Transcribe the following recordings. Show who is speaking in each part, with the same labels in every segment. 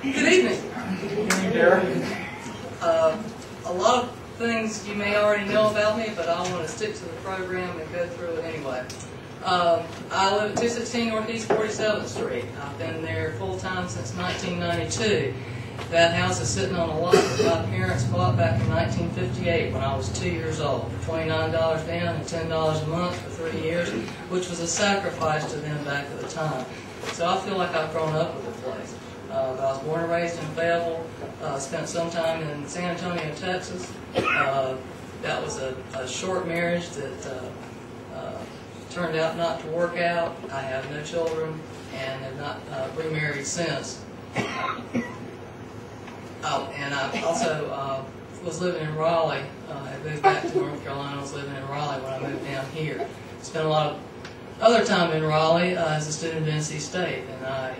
Speaker 1: Good evening. A lot of things you may already know about me, but I want to stick to the program and go through it anyway. I live at 216 Northeast 47th Street. I've been there full-time since 1992. That house is sitting on a lot that my parents bought back in 1958 when I was 2 years old, for $29 down and $10 a month for 3 years, which was a sacrifice to them back at the time. So I feel like I've grown up with the place. I was born and raised in Fayetteville, spent some time in San Antonio, Texas. That was a short marriage that turned out not to work out. I have no children and have not remarried since. And I also was living in Raleigh. I moved back to North Carolina. I was living in Raleigh when I moved down here. Spent a lot of other time in Raleigh as a student at NC State, and I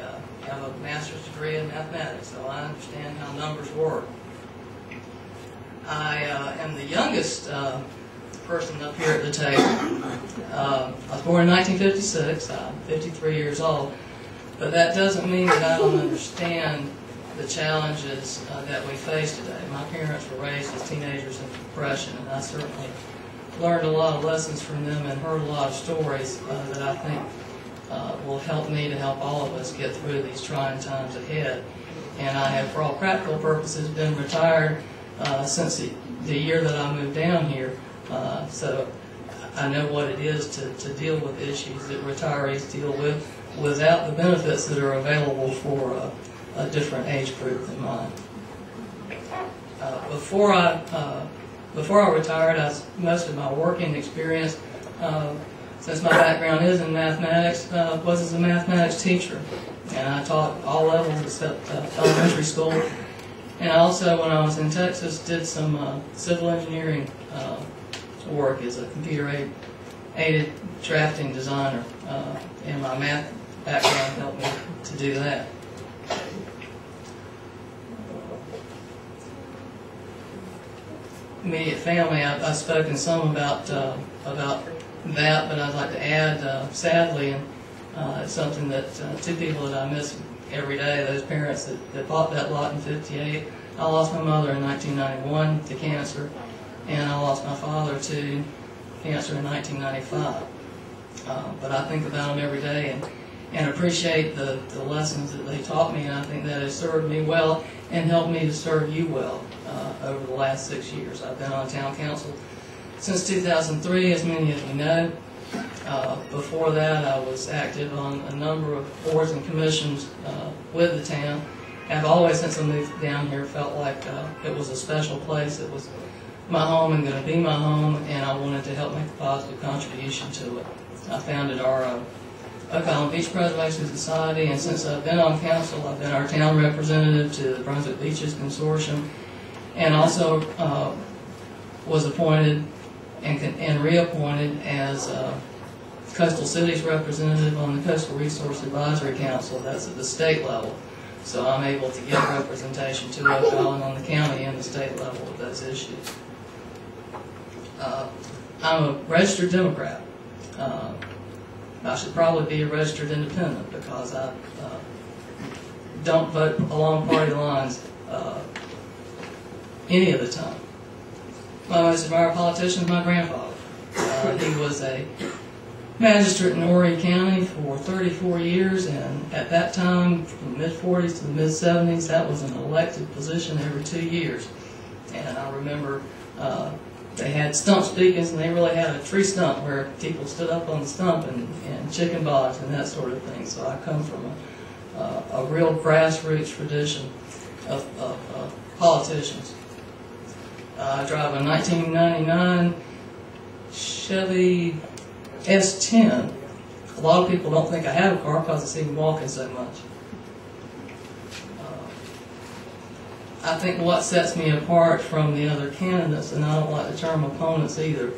Speaker 1: have a master's degree in mathematics, so I understand how numbers work. I am the youngest person up here at the table. I was born in 1956. I'm 53 years old, but that doesn't mean that I don't understand the challenges that we face today. My parents were raised as teenagers in the Depression, and I certainly learned a lot of lessons from them and heard a lot of stories that I think will help me to help all of us get through these trying times ahead. And I have, for all practical purposes, been retired since the year that I moved down here, so I know what it is to deal with issues that retirees deal with without the benefits that are available for a different age group than mine. Before I retired, most of my working experience, since my background is in mathematics, was as a mathematics teacher. And I taught all levels except elementary school. And also, when I was in Texas, did some civil engineering work as a computer-aided drafting designer. And my math background helped me to do that. Immediate family, I've spoken some about that, but I'd like to add, sadly, and it's something that two people that I miss every day, those parents that bought that lot in '58. I lost my mother in 1991 to cancer, and I lost my father to cancer in 1995. But I think about them every day and appreciate the lessons that they taught me, and I think that has served me well and helped me to serve you well over the last 6 years. I've been on town council since 2003, as many of you know. Before that, I was active on a number of boards and commissions with the town. I've always, since I moved down here, felt like it was a special place. It was my home and going to be my home, and I wanted to help make a positive contribution to it. I founded our Oak Island Beach Preservation Society, and since I've been on council, I've been our town representative to the Brunswick Beaches Consortium, and also was appointed and reappointed as Coastal Cities representative on the Coastal Resource Advisory Council. That's at the state level. So I'm able to give representation to Oak Island on the county and the state level of those issues. I'm a registered Democrat. I should probably be a registered independent because I don't vote along party lines any of the time. My most admired politician is my grandfather. He was a magistrate in Horry County for 34 years, and at that time, from the mid-40s to the mid-70s, that was an elected position every 2 years. And I remember they had stump speakings, and they really had a tree stump where people stood up on the stump and chicken bogs and that sort of thing. So I come from a real grassroots tradition of politicians. I drive a 1999 Chevy S10. A lot of people don't think I have a car because I see them walking so much. I think what sets me apart from the other candidates, and I don't like the term opponents either,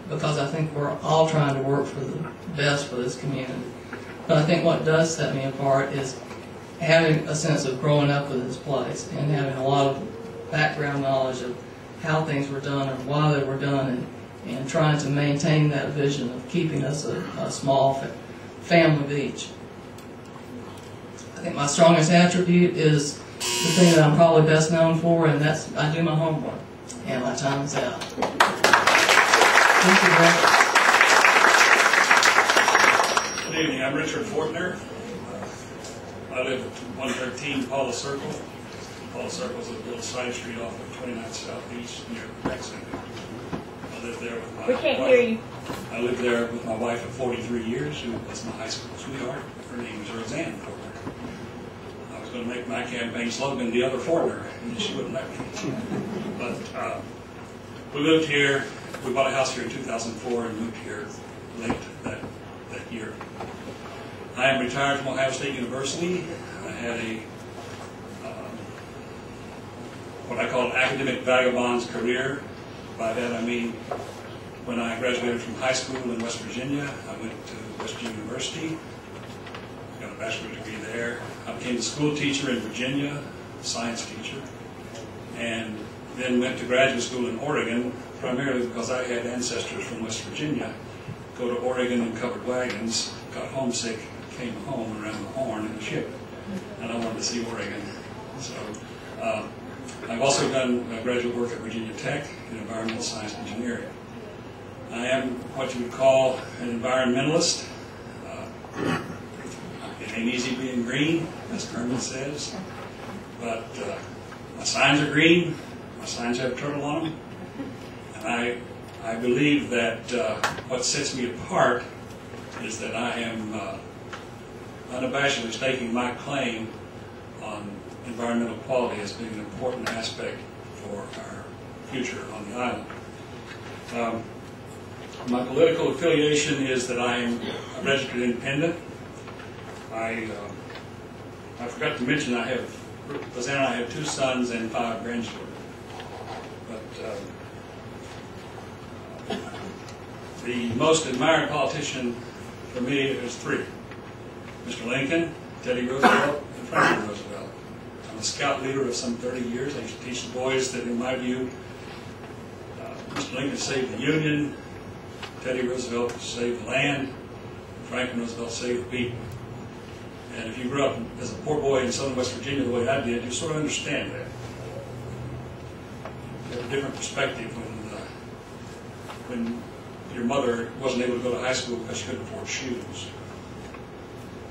Speaker 1: because I think we're all trying to work for the best for this community. But I think what does set me apart is having a sense of growing up with this place and having a lot of background knowledge of how things were done and why they were done, and trying to maintain that vision of keeping us a small family beach. think my strongest attribute is the thing that I'm probably best known for, and that's I do my homework, and my time is out. Thank you, Brett.
Speaker 2: Good evening. I'm Richard Fortner. I live at 113 Paula Circle. Paula Circle is a little side street off of 29th Southeast near Mexico. I live there with my
Speaker 3: We can't
Speaker 2: wife.
Speaker 3: hear you.
Speaker 2: I lived there with my wife for 43 years, who was my high school sweetheart. Her name was Roseanne Fortner. I was going to make my campaign slogan "The Other Fortner," and she wouldn't let me. But we lived here. We bought a house here in 2004 and moved here late that year. I am retired from Ohio State University. I had a what I call an academic vagabond's career. By that I mean, when I graduated from high school in West Virginia, I went to West Virginia University, got a bachelor's degree there. I became a school teacher in Virginia, a science teacher, and then went to graduate school in Oregon, primarily because I had ancestors from West Virginia. Go to Oregon in covered wagons, got homesick, came home around the Horn in a ship, and I wanted to see Oregon. So I've also done graduate work at Virginia Tech in environmental science and engineering. I am what you would call an environmentalist. It ain't easy being green, as Kermit says, but my signs are green, my signs have a turtle on them, and I believe that what sets me apart is that I am unabashedly staking my claim on environmental quality as being an important aspect for our future on the island. My political affiliation is that I am a registered independent. I forgot to mention I have 2 sons and 5 grandchildren. But the most admired politician for me is 3. Mr. Lincoln, Teddy Roosevelt, and Franklin Roosevelt. I'm a scout leader of some 30 years. I used to teach the boys that, in my view, Mr. Lincoln saved the Union, Teddy Roosevelt saved the land, and Franklin Roosevelt saved the people. And if you grew up as a poor boy in southern West Virginia the way I did, you sort of understand that. You have a different perspective when your mother wasn't able to go to high school because she couldn't afford shoes.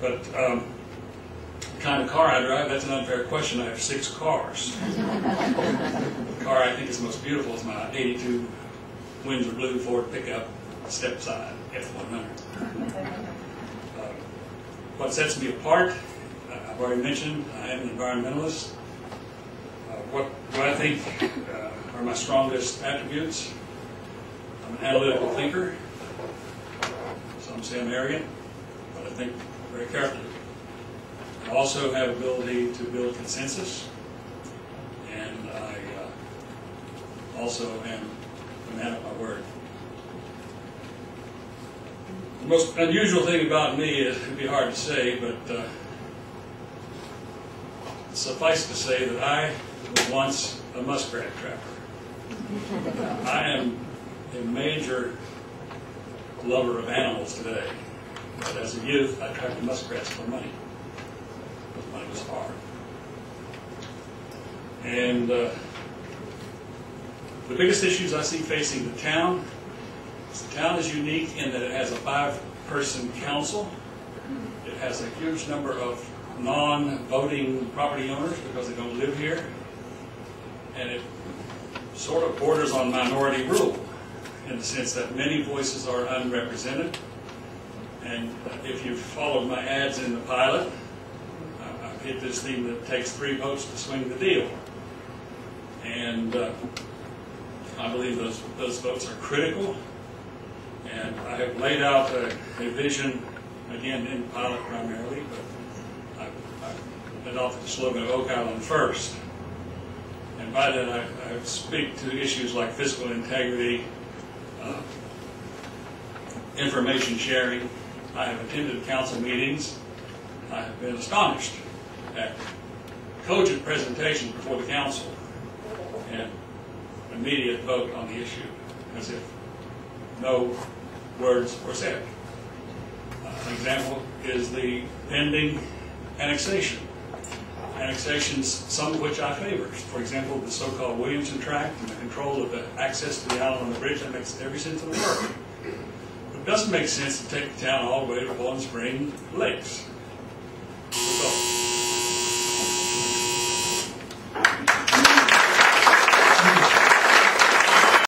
Speaker 2: But the kind of car I drive, that's an unfair question. I have 6 cars. The car I think is most beautiful is my 82 Windsor Blue Ford pickup step side F100. What sets me apart, I've already mentioned, I am an environmentalist. What do I think are my strongest attributes? I'm an analytical thinker. Some say I'm arrogant, but I think very carefully. I also have ability to build consensus, and I also am a man of my word. The most unusual thing about me is, it'd be hard to say, but suffice to say that I was once a muskrat trapper. I am a major lover of animals today, but as a youth I trapped muskrats for money, because money was hard. And the biggest issues I see facing the town is unique in that it has a 5-person council. It has a huge number of non-voting property owners because they don't live here. And it sort of borders on minority rule in the sense that many voices are unrepresented. And if you've followed my ads in the pilot, I've hit this theme that it takes 3 votes to swing the deal. And I believe those votes are critical. And I have laid out a vision, again in pilot primarily, but I've adopted the slogan of Oak Island First. And by that I speak to issues like fiscal integrity, information sharing. I have attended council meetings. I have been astonished at cogent presentations before the council and immediate vote on the issue, as if no words were said. An example is the pending annexation. Annexations, some of which I favor. For example, the so-called Williamson Tract and the control of the access to the island on the bridge, that makes every sense in the world. It doesn't make sense to take the town all the way to Bowling Spring Lakes.